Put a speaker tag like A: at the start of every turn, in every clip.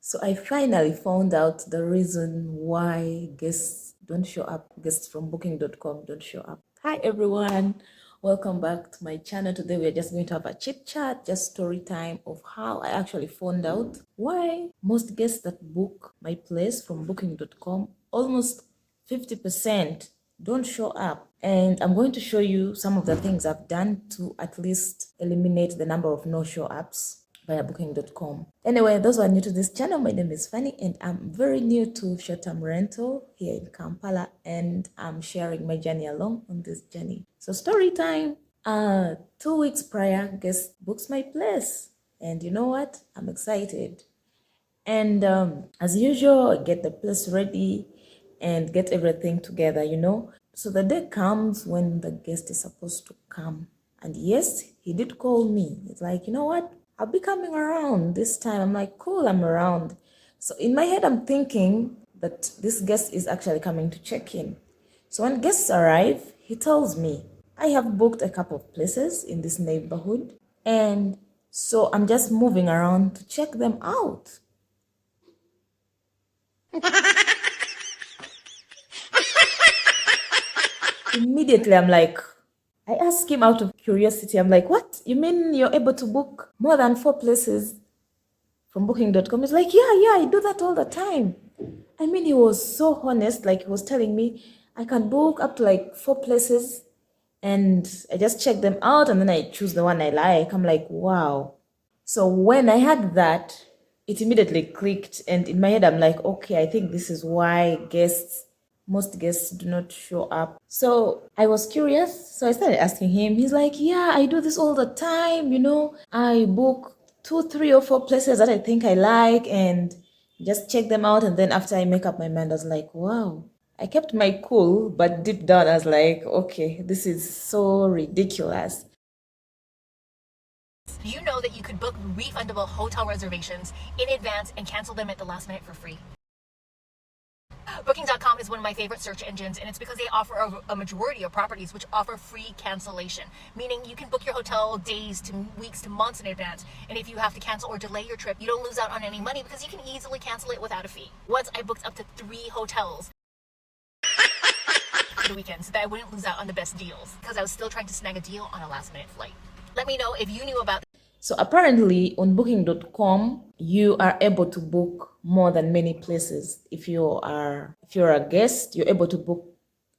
A: So I finally found out the reason why guests don't show up, guests from booking.com don't show up. Hi everyone, welcome back to my channel. Today we are just going to have a chit chat, just story time of how I actually found out why most guests that book my place from booking.com, almost 50% don't show up. And I'm going to show you some of the things I've done to at least eliminate the number of no show ups via booking.com. Anyway, those who are new to this channel, my name is Fanny and I'm very new to short-term rental here in Kampala, and I'm sharing my journey along on this journey. So story time. 2 weeks prior, guest books my place, and you know what? I'm excited. And as usual, I get the place ready and get everything together, So the day comes when the guest is supposed to come. And yes, he did call me. It's like, you know what? I'll be coming around this time. I'm like, cool, I'm around. So in my head, I'm thinking that this guest is actually coming to check in. So when guests arrive, he tells me, I have booked a couple of places in this neighborhood. And so I'm just moving around to check them out. Immediately, I'm like, I asked him out of curiosity, I'm like, what? You mean you're able to book more than 4 places from booking.com? He's like, yeah, I do that all the time. I mean, he was so honest, like he was telling me, I can book up to like 4 places and I just check them out and then I choose the one I like. I'm like, wow. So when I had that, it immediately clicked, and in my head, I'm like, okay, I think this is why most guests do not show up. So I was curious, so I started asking him. He's like, yeah, I do this all the time, I book 2, 3, or 4 places that I think I like and just check them out, and then after I make up my mind, I was like, wow. I kept my cool, but deep down I was like, okay, this is so ridiculous.
B: You know that you could book refundable hotel reservations in advance and cancel them at the last minute for free. Booking.com is one of my favorite search engines, and it's because they offer a majority of properties which offer free cancellation, meaning you can book your hotel days to weeks to months in advance, and if you have to cancel or delay your trip, you don't lose out on any money because you can easily cancel it without a fee. Once I booked up to 3 hotels for the weekend so that I wouldn't lose out on the best deals because I was still trying to snag a deal on a last minute flight. Let me know if you knew about.
A: So apparently on booking.com, you are able to book more than many places. If you're a guest, you're able to book,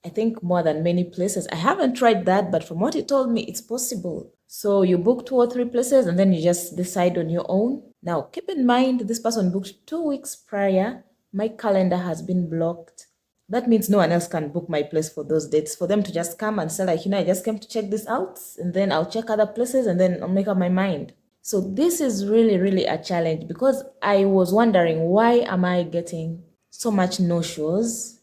A: I think, more than many places. I haven't tried that, but from what he told me, it's possible. So you book 2 or 3 places and then you just decide on your own. Now, keep in mind, this person booked 2 weeks prior. My calendar has been blocked. That means no one else can book my place for those dates. For them to just come and say like, I just came to check this out, and then I'll check other places and then I'll make up my mind. So this is really, really a challenge, because I was wondering, why am I getting so much no-shows?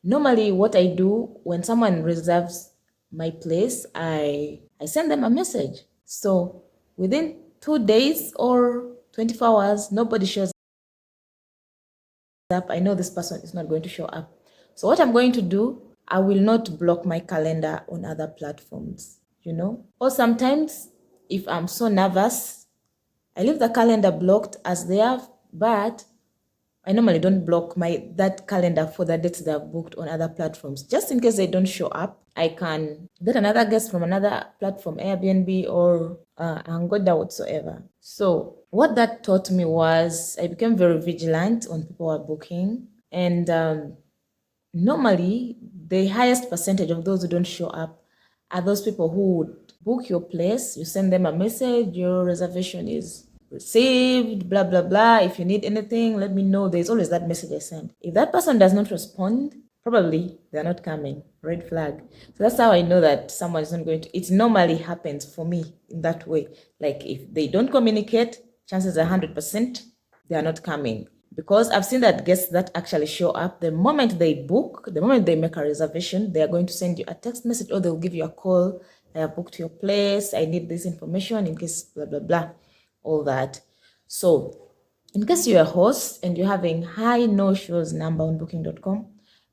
A: Normally what I do when someone reserves my place, I send them a message. So within 2 days or 24 hours, nobody shows up, I know this person is not going to show up. So what I'm going to do, I will not block my calendar on other platforms, Or sometimes if I'm so nervous, I leave the calendar blocked as they have, but I normally don't block that calendar for the dates that I've booked on other platforms. Just in case they don't show up, I can get another guest from another platform, Airbnb or Angoda, whatsoever. So what that taught me was I became very vigilant on people who are booking. And normally, the highest percentage of those who don't show up are those people who would book your place. You send them a message, your reservation is received, blah, blah, blah. If you need anything, let me know. There's always that message I send. If that person does not respond, probably they're not coming. Red flag. So that's how I know that someone is not going to. It normally happens for me in that way. Like if they don't communicate, chances are 100% they are not coming. Because I've seen that guests that actually show up, the moment they book, the moment they make a reservation, they are going to send you a text message or they'll give you a call. I have booked your place. I need this information in case blah, blah, blah, all that. So in case you're a host and you're having high no-shows number on booking.com,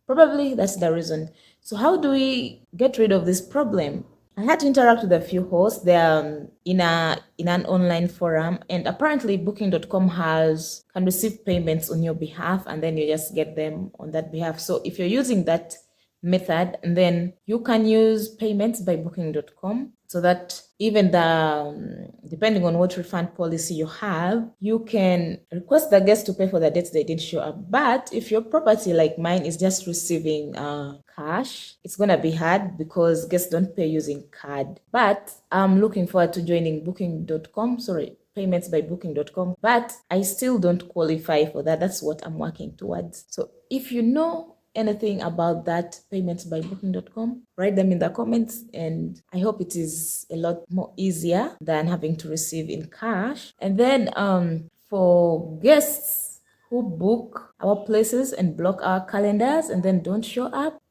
A: probably that's the reason. So how do we get rid of this problem? I had to interact with a few hosts. They're in an online forum, and apparently Booking.com can receive payments on your behalf, and then you just get them on that behalf. So if you're using that method, and then you can use payments by Booking.com, so that even depending on what refund policy you have, you can request the guest to pay for the dates they didn't show up. But if your property like mine is just receiving cash, it's gonna be hard because guests don't pay using card. But I'm looking forward to joining Booking.com. Sorry, payments by Booking.com, but I still don't qualify for that. That's what I'm working towards. So if you know anything about that, payments by Booking.com, write them in the comments, and I hope it is a lot more easier than having to receive in cash. And then for guests who book our places and block our calendars and then don't show up,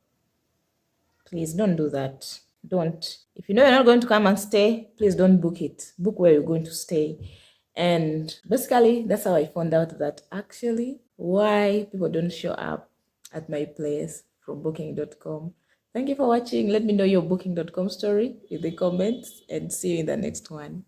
A: please don't do that. Don't. If you know you're not going to come and stay, please don't book it. Book where you're going to stay. And basically, that's how I found out that actually why people don't show up at my place from Booking.com. Thank you for watching. Let me know your Booking.com story in the comments, and see you in the next one.